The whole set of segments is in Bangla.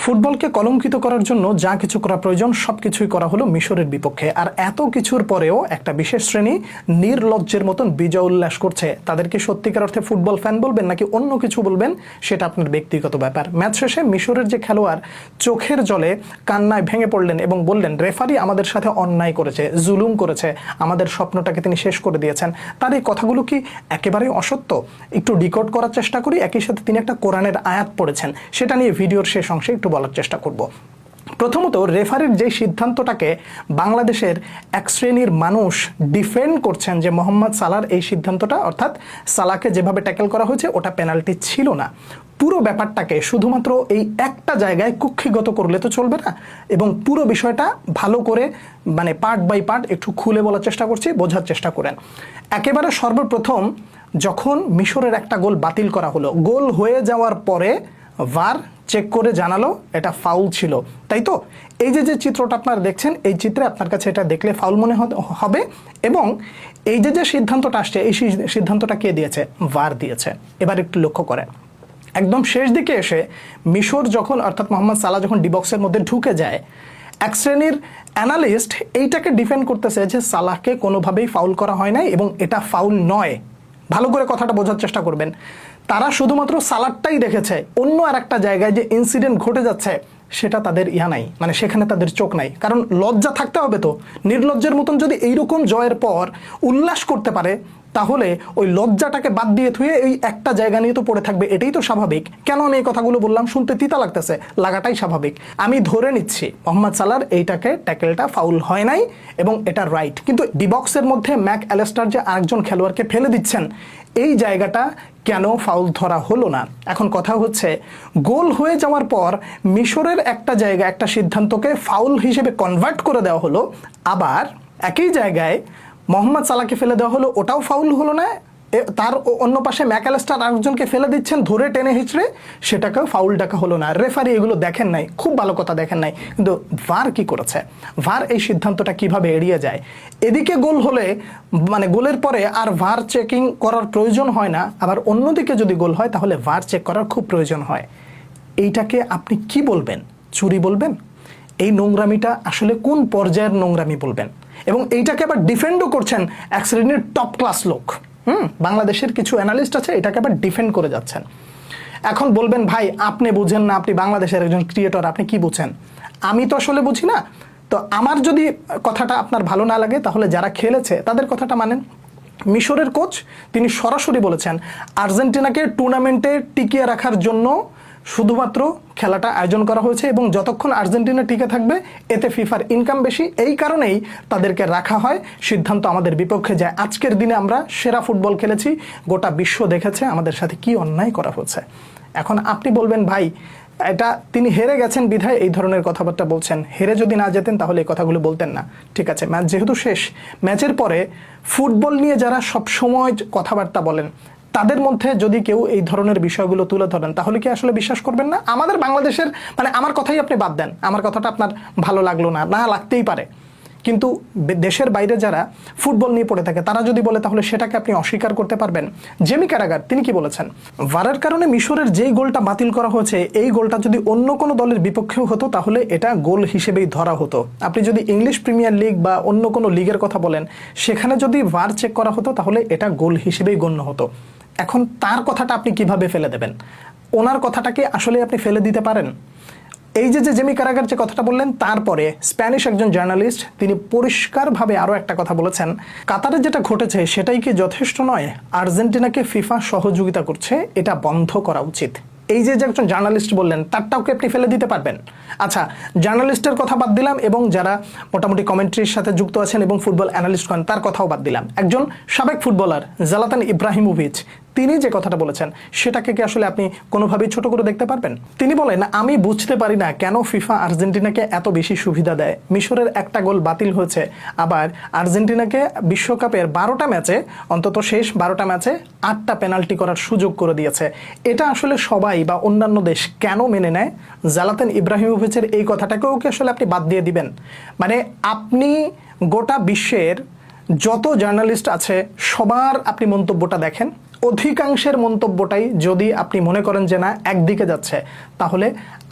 ফুটবলকে কলঙ্কিত করার জন্য যা কিছু করা প্রয়োজন সবকিছুই করা হলো মিশরের বিপক্ষে। আর এত কিছুর পরেও একটা বিশেষ শ্রেণী নির্লজ্জের মতন বিজয় উল্লাস করছে। তাদেরকে সত্যিকার অর্থে ফুটবল ফ্যান বলবেন নাকি অন্য কিছু বলবেন সেটা আপনার ব্যক্তিগত ব্যাপার। ম্যাচ শেষে মিশরের যে খেলোয়াড় চোখের জলে কান্নায় ভেঙে পড়লেন এবং বললেন রেফারি আমাদের সাথে অন্যায় করেছে, জুলুম করেছে, আমাদের স্বপ্নটাকে তিনি শেষ করে দিয়েছেন। তার এই কথাগুলো কি একেবারেই অসত্য? একটু ডিকোড করার চেষ্টা করি। একই সাথে তিনি একটা কোরআনের আয়াত পড়েছেন, সেটা নিয়ে ভিডিওর শেষ অংশে একটু বলার চেষ্টা করব। প্রথমত, রেফারির যে সিদ্ধান্তটাকে বাংলাদেশের এক শ্রেণীর মানুষ ডিফেন্ড করছেন যে মোহাম্মদ সালাহর এই সিদ্ধান্তটা, অর্থাৎ সালাহকে যেভাবে ট্যাকেল করা হয়েছে ওটা পেনাল্টি ছিল না। পুরো ব্যাপারটাকে শুধুমাত্র এই একটা জায়গায় কুক্ষিগত করলে তো চলবে না, এবং পুরো বিষয়টা ভালো করে পার্ট বাই পার্ট একটু খুলে বলার চেষ্টা করছি, বোঝার চেষ্টা করেন। একেবারে সর্বপ্রথম যখন মিশরের একটা গোল বাতিল করা হলো, গোল হয়ে যাওয়ার পরে ভার চেক করে জানালো এটা ফাউল ছিল, তাই তো? এই যে চিত্রটা আপনারা দেখছেন, এই চিত্রে আপনার কাছে এটা দেখলে ফাউল মনে হবে। এবং এই যে সিদ্ধান্তটা আসছে, এই সিদ্ধান্তটা কে দিয়েছে? ভার দিয়েছে। এবার একটু লক্ষ্য করেন, একদম শেষ দিকে এসে মিশর যখন, অর্থাৎ মোহাম্মদ সালাহ যখন ডিবক্সের মধ্যে ঢুকে যায়, এক শ্রেণীর অ্যানালিস্ট এইটাকে ডিফেন্ড করতেছে যে সালাহকে কোনোভাবেই ফাউল করা হয় নাই এবং এটা ফাউল নয়। ভালো করে কথাটা বোঝার চেষ্টা করবেন। তারা শুধুমাত্র সালাদটাই দেখেছে, অন্য আর একটা জায়গায় যে ইনসিডেন্ট ঘটে যাচ্ছে সেটা তাদের নাই, সেখানে তাদের চোখ নাই। কারণ লজ্জা থাকতে হবে তো। নির্লজ্জের মতন যদি এইরকম জয়ের পর উল্লাস করতে পারে, তাহলে ওই লজ্জাটাকে বাদ দিয়ে থুয়ে এই একটা জায়গা নিয়ে তো পড়ে থাকবে, এটাই তো স্বাভাবিক। কেন আমি এই কথাগুলো বললাম? শুনতে তিতা লাগতেছে, লাগাটাই স্বাভাবিক। আমি ধরে নিচ্ছি মোহাম্মদ সালাহর এইটাকে ট্যাকেলটা ফাউল হয় নাই এবং এটা রাইট, কিন্তু ডিবক্সের মধ্যে ম্যাক অ্যালেস্টার যে আরেকজন খেলোয়াড়কে ফেলে দিচ্ছেন, এই জায়গাটা কেন ফাউল ধরা হলো না? এখন কথা হচ্ছে, গোল হয়ে যাওয়ার পর মিশরের একটা জায়গা, একটা সিদ্ধান্তকে ফাউল হিসেবে কনভার্ট করে দেওয়া হলো, আবার একই জায়গায় মোহাম্মদ সালাহকে ফেলে দেওয়া হলো, ওটাও ফাউল হলো না। তার অন্য পাশে ম্যাক অ্যালেস্টার আরেকজনকে ফেলে দিচ্ছেন ধরে টেনে হিচড়ে, সেটাকেও ফাউল ডাকা হলো না। রেফারি এগুলো দেখেন নাই, খুব ভালো কথা দেখেন নাই, কিন্তু ভার কি করেছে? ভার এই সিদ্ধান্তটা কিভাবে এড়িয়ে যায়? এদিকে গোল হলে গোলের পরে আর ভার চেকিং করার প্রয়োজন হয় না, আবার অন্যদিকে যদি গোল হয় তাহলে ভার চেক করার খুব প্রয়োজন হয়। এইটাকে আপনি কি বলবেন? চুরি বলবেন? এই নোংরামিটা আসলে কোন পর্যায়ের নোংরামি বলবেন? এবং এইটাকে আবার ডিফেন্ডও করছেন এক শ্রেণীর টপ ক্লাস লোক। বাংলাদেশের কিছু অ্যানালিস্ট আছে, এটাকে আবার ডিফেন্ড করে যাচ্ছেন। এখন বলবেন ভাই আপনি বুঝেন না, আপনি বাংলাদেশের একজন ক্রিয়েটর, আপনি কি বুঝেন? আমি তো আসলে বুঝি না। তো আমার যদি কথাটা আপনার ভালো না লাগে, তাহলে যারা খেলেছে তাদের কথাটা মানেন। মিশরের কোচ তিনি সরাসরি বলেছেন আর্জেন্টিনাকে টুর্নামেন্টে টিকিয়ে রাখার জন্য শুধুমাত্র খেলাটা আয়োজন করা হয়েছে, এবং যতক্ষণ আর্জেন্টিনা টিকে থাকবে এতে ফিফার ইনকাম বেশি, এই কারণেই তাদেরকে রাখা হয়। সিদ্ধান্ত আমাদের বিপক্ষে যায়। আজকের দিনে আমরা সেরা ফুটবল খেলেছি, গোটা বিশ্ব দেখেছে আমাদের সাথে কি অন্যায় করা হয়েছে। এখন আপনি বলবেন ভাই এটা তিনি হেরে গেছেন বিধায় এই ধরনের কথাবার্তা বলছেন, হেরে যদি না যেতেন তাহলে এই কথাগুলো বলতেন না। ঠিক আছে, ম্যাচ যেহেতু শেষ, ম্যাচের পরে ফুটবল নিয়ে যারা সবসময় কথাবার্তা বলেন, তাদের মধ্যে যদি কেউ এই ধরনের বিষয়গুলো তুলে ধরেন, তাহলে কি আসলে বিশ্বাস করবেন না? আমাদের বাংলাদেশের আমার কথাই আপনি বাদ দেন, আমার কথাটা আপনার ভালো লাগলো না, না লাগতেই পারে, কিন্তু দেশের বাইরে যারা ফুটবল নিয়ে পড়ে থাকে তারা যদি বলে, তাহলে সেটাকে আপনি অস্বীকার করতে পারবেন? জেমি কারাগার তিনি কি বলেছেন? ভারের কারণে মিশরের যেই গোলটা বাতিল করা হয়েছে, এই গোলটা যদি অন্য কোনো দলের বিপক্ষেও হতো তাহলে এটা গোল হিসেবেই ধরা হতো। আপনি যদি ইংলিশ প্রিমিয়ার লিগ বা অন্য কোনো লিগের কথা বলেন, সেখানে যদি ভার চেক করা হতো তাহলে এটা গোল হিসেবেই গণ্য হতো। এখন তার কথাটা আপনি কিভাবে ফেলে দেবেন? ওনার কথাটাকে আসলে আপনি ফেলে দিতে পারেন? এই যে জেমি কারাগার যে কথাটা বললেন, তারপরে স্প্যানিশ একজন জার্নালিস্ট তিনি পরিষ্কারভাবে আরও একটা কথা বলেছেন, কাতারে যেটা ঘটেছে সেটাই কি যথেষ্ট নয়? আর্জেন্টিনাকে ফিফা সহযোগিতা করছে, এটা বন্ধ করা উচিত। এই যে একজন জার্নালিস্ট বললেন, তারটাও কি আপনি ফেলে দিতে পারবেন? আচ্ছা, জার্নালিস্টের কথা বাদ দিলাম, এবং যারা মোটামুটি কমেন্ট্রির সাথে যুক্ত আছেন এবং ফুটবল অ্যানালিস্ট করেন তার কথাও বাদ দিলাম। একজন সাবেক ফুটবলার জালাতান ইব্রাহিমোভিচ তিনি যে কথাটা বলেছেন, সেটাকে কি আসলে আপনি কোনোভাবেই ছোট করে দেখতে পারবেন? তিনি বলেন, আমি বুঝতে পারি না কেন ফিফা আর্জেন্টিনাকে এত বেশি সুবিধা দেয়। মিশরের একটা গোল বাতিল হয়েছে, আবার আর্জেন্টিনাকে বিশ্বকাপের 12টা ম্যাচে, অন্তত শেষ 12টা ম্যাচে 8টা পেনাল্টি করার সুযোগ করে দিয়েছে। এটা আসলে সবাই বা অন্যান্য দেশ কেন মেনে নেয়? জালাতান ইব্রাহিমোভিচের এই কথাটাকেও কি আসলে আপনি বাদ দিয়ে দিবেন? আপনি গোটা বিশ্বের যত জার্নালিস্ট আছে সবার আপনি মন্তব্যটা দেখেন, অধিকাংশের মন্তব্যটাই যদি আপনি মনে করেন যে না একদিকে যাচ্ছে, তাহলে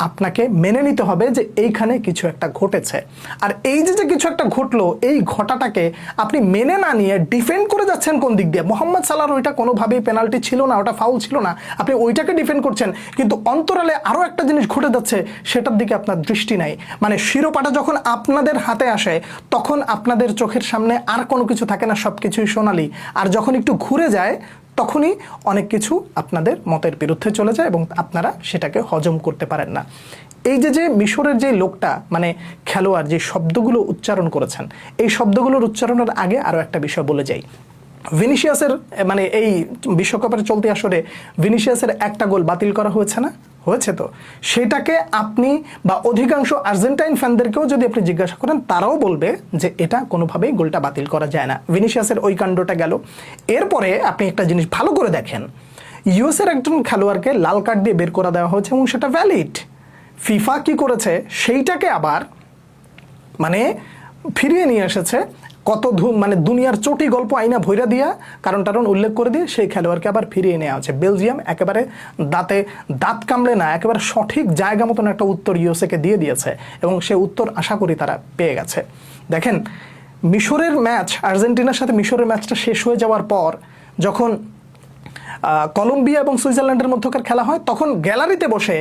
আপনাকে মেনে নিতে হবে যে এইখানে কিছু একটা ঘটেছে। আর এই যে কিছু একটা ঘটলো, এই ঘটাটাকে আপনি মেনে না নিয়ে ডিফেন্ড করে যাচ্ছেন কোন দিক দিয়ে? মোহাম্মদ সালাহর ওইটা কোনোভাবেই পেনাল্টি ছিল না, ওটা ফাউল ছিল না, আপনি ওইটাকে ডিফেন্ড করছেন, কিন্তু অন্তরালে আরও একটা জিনিস ঘটে যাচ্ছে, সেটার দিকে আপনার দৃষ্টি নাই। মানে শিরোপাটা যখন আপনাদের হাতে আসে তখন আপনাদের চোখের সামনে আর কোনো কিছু থাকে না, সব কিছুই সোনালি। আর যখন একটু ঘুরে যায় তখনই অনেক কিছু আপনাদের মতের বিরুদ্ধে চলে যায় এবং আপনারা সেটাকে হজম করতে পারেন না। এই যে মিশরের যে লোকটা, মানে খেলোয়াড়, যে শব্দগুলো উচ্চারণ করেছেন, এই শব্দগুলোর উচ্চারণের আগে আরও একটা বিষয় বলে যাই। ভিনিসিয়াসের, মানে এই বিশ্বকাপের চলতি আসরে ভিনিসিয়াসের একটা গোল বাতিল করা হয়েছে না? হয়েছে। তো সেটাকে আপনি বা অধিকাংশ আর্জেন্টাইন ফ্যানদেরকেও যদি আপনি জিজ্ঞাসা করেন, তারাও বলবে যে এটা কোনোভাবেই গোলটা বাতিল করা যায় না। ভিনিসিয়াসের ওই কাণ্ডটা গেল। এরপরে আপনি একটা জিনিস ভালো করে দেখেন, ইউএসের একজন খেলোয়াড়কে লাল কার্ড দিয়ে বের করে দেওয়া হয়েছে এবং সেটা ভ্যালিড। ফিফা কি করেছে, সেইটাকে আবার মানে ফিরিয়ে নিয়ে এসেছে, কত মানে দুনিয়ার চটি গল্প আইনা ভৈরা দিয়া কারণ উল্লেখ করে দিয়ে সেই খেলোয়াড়কে আবার ফিরিয়ে নেওয়া হচ্ছে। বেলজিয়াম একেবারে দাঁত কামড়ে না, একেবারে সঠিক জায়গা মতন একটা উত্তর ইউএসএকে দিয়ে দিয়েছে এবং সে উত্তর আশা করি তারা পেয়ে গেছে। দেখেন, মিশরের ম্যাচ, আর্জেন্টিনার সাথে মিশরের ম্যাচটা শেষ হয়ে যাওয়ার পর যখন কলম্বিয়া এবং সুইজারল্যান্ডের মধ্যকার খেলা হয়, তখন গ্যালারিতে বসে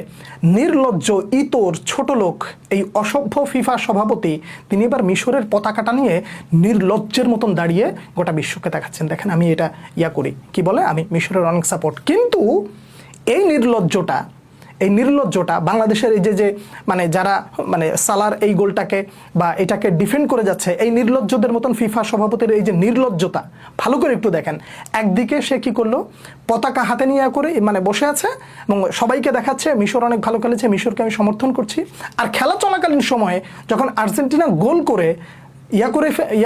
নির্লজ্জ, ইতর, ছোট লোক, এই অসভ্য ফিফা সভাপতি, তিনি এবার মিশরের পতাকাটা নিয়ে নির্লজ্জের মতন দাঁড়িয়ে গোটা বিশ্বকে দেখাচ্ছেন, দেখেন আমি এটা করি, কি বলে, আমি মিশরের অনেক সাপোর্ট। কিন্তু এই নির্লজ্জটা বাংলাদেশের এই যে মানে যারা মানে সালার এই গোলটাকে বা এটাকে ডিফেন্ড করে যাচ্ছে, এই নির্লজ্জদের মতন ফিফা সভাপতির এই যে নির্লজ্জতা, ভালো করে একটু দেখেন। একদিকে সে কি করলো, পতাকা হাতে নিয়ে করে মানে বসে আছে এবং সবাইকে দেখাচ্ছে মিশর অনেক ভালো খেলেছে, মিশরকে আমি সমর্থন করছি। আর খেলা চলাকালীন সময়ে যখন আর্জেন্টিনা গোল করে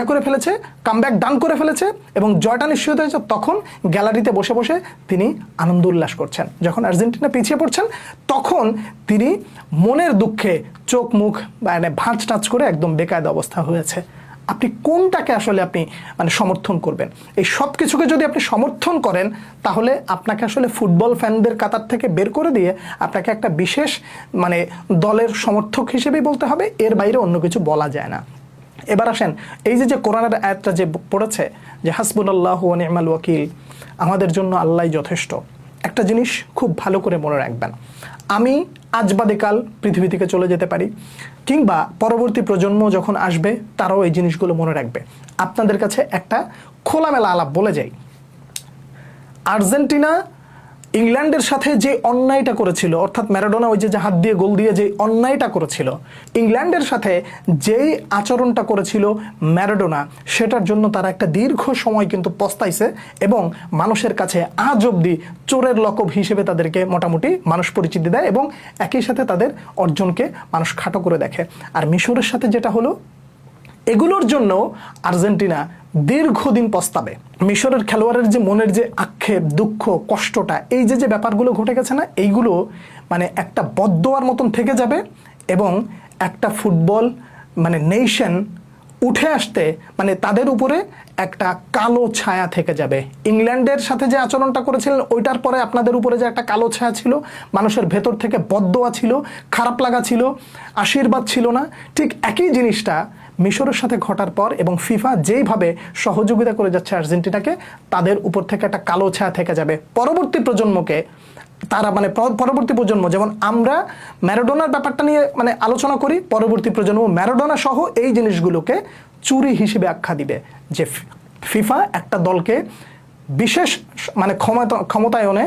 করে ফেলেছে, কামব্যাক ডান করে ফেলেছে এবং জয়টা নিশ্চিত হয়েছে, তখন গ্যালারিতে বসে বসে তিনি আনন্দ উল্লাস করছেন। যখন আর্জেন্টিনা পিছিয়ে পড়ছেন তখন তিনি মনের দুঃখে চোখ মুখ মানে ভাঁজ টাচ করে একদম বেকায়দা অবস্থা হয়েছে। আপনি কোনটাকে আসলে আপনি মানে সমর্থন করবেন? এই সব কিছুকে যদি আপনি সমর্থন করেন, তাহলে আপনাকে আসলে ফুটবল ফ্যানদের কাতার থেকে বের করে দিয়ে আপনাকে একটা বিশেষ মানে দলের সমর্থক হিসেবেই বলতে হবে, এর বাইরে অন্য কিছু বলা যায় না। এবার আসেন, এই যে কোরআনের আয়াতটা যে পড়েছে যে হাসবুনাল্লাহু ওয়া নি'মাল ওয়াকিল, আমাদের জন্য আল্লাহই যথেষ্ট। একটা জিনিস খুব ভালো করে মনে রাখবেন, আমি আজ বাদে কাল পৃথিবী থেকে চলে যেতে পারি, কিংবা পরবর্তী প্রজন্ম যখন আসবে তারাও এই জিনিসগুলো মনে রাখবে। আপনাদের কাছে একটা খোলামেলা আলাপ বলে যাই, আর্জেন্টিনা ইংল্যান্ডের সাথে যে অন্যায়টা করেছিল, অর্থাৎ ম্যারাডোনা ওই যে হাত দিয়ে গোল দিয়ে যে অন্যায়টা করেছিল, ইংল্যান্ডের সাথে যেই আচরণটা করেছিল ম্যারাডোনা, সেটার জন্য তারা একটা দীর্ঘ সময় কিন্তু পস্তাইছে এবং মানুষের কাছে আজ অবধি চোরের লকব হিসেবে তাদেরকে মোটামুটি মানুষ পরিচিতি দেয় এবং একই সাথে তাদের অর্জনকে মানুষ খাটো করে দেখে। আর মিশরের সাথে যেটা হলো, এগুলোর জন্য আর্জেন্টিনা দীর্ঘদিন পস্তাবে। মিশরের খেলোয়াড়ের যে মনের যে আক্ষেপ, দুঃখ, কষ্টটা, এই যে ব্যাপারগুলো ঘটে গেছে না, এইগুলো মানে একটা বদদোয়ার মতন থেকে যাবে এবং একটা ফুটবল মানে নেশন উঠে আসতে মানে তাদের উপরে একটা কালো ছায়া থেকে যাবে। ইংল্যান্ডের সাথে যে আচরণটা করেছিলেন, ওইটার পরে আপনাদের উপরে যে একটা কালো ছায়া ছিল, মানুষের ভেতর থেকে বদদোয়া ছিল, খারাপ লাগা ছিল, আশীর্বাদ ছিল না, ঠিক একই জিনিসটা মিশরের সাথে ঘটার পর এবং ফিফা যেইভাবে সহযোগিতা করে যাচ্ছে আর্জেন্টিনাকে, তাদের উপর থেকে একটা কালো ছায়া থেকে যাবে। পরবর্তী প্রজন্মকে তারা মানে পরবর্তী প্রজন্ম, যেমন আমরা ম্যারাডোনার ব্যাপারটা নিয়ে মানে আলোচনা করি, পরবর্তী প্রজন্ম ম্যারাডোনা সহ এই জিনিসগুলোকে চুরি হিসেবে আখ্যা দিবে যে ফিফা একটা দলকে বিশেষ মানে ক্ষমতায়নে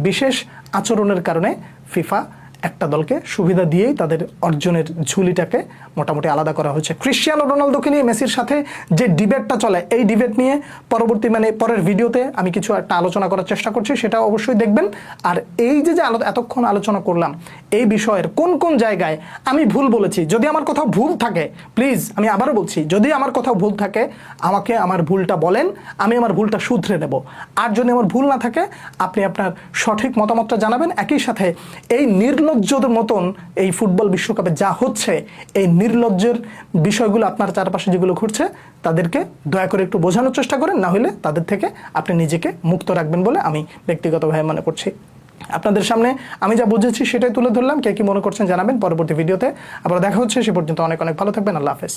বিশেষ আচরণের কারণে ফিফা একটা দলকে সুবিধা দিয়েই তাদের অর্জনের ঝুলিটাকে মোটামুটি আলাদা করা হয়েছে। ক্রিশ্চিয়ানো রোনালদোকে নিয়ে মেসির সাথে যে ডিবেটটা চলে, এই ডিবেট নিয়ে পরবর্তী মানে পরের ভিডিওতে আমি কিছু একটা আলোচনা করার চেষ্টা করছি, সেটা অবশ্যই দেখবেন। আর এই যে এতক্ষণ আলোচনা করলাম, এই বিষয়ের কোন কোন জায়গায় আমি ভুল বলেছি, যদি আমার কোথাও ভুল থাকে প্লিজ, আমি আবারও বলছি, যদি আমার কোথাও ভুল থাকে আমাকে আমার ভুলটা বলেন, আমি আমার ভুলটা শুধরে নেব। আর যদি আমার ভুল না থাকে আপনি আপনার সঠিক মতামতটা জানাবেন। একই সাথে এই নির্লজ্জ নির্লজ্জদের মতন এই ফুটবল বিশ্বকাপে যা হচ্ছে, এই নির্লজ্জের বিষয়গুলো আপনার চারপাশে যেগুলো ঘটছে তাদেরকে দয়া করে একটু বোঝানোর চেষ্টা করেন, না হলে তাদের থেকে আপনি নিজেকে মুক্ত রাখবেন বলে আমি ব্যক্তিগতভাবে মনে করছি। আপনাদের সামনে আমি যা বুঝেছি সেটাই তুলে ধরলাম। কে কি মনে করছেন জানাবেন পরবর্তী ভিডিওতে। আবার দেখা হচ্ছে, সে পর্যন্ত অনেক অনেক ভালো থাকবেন। আল্লাহ হাফেজ।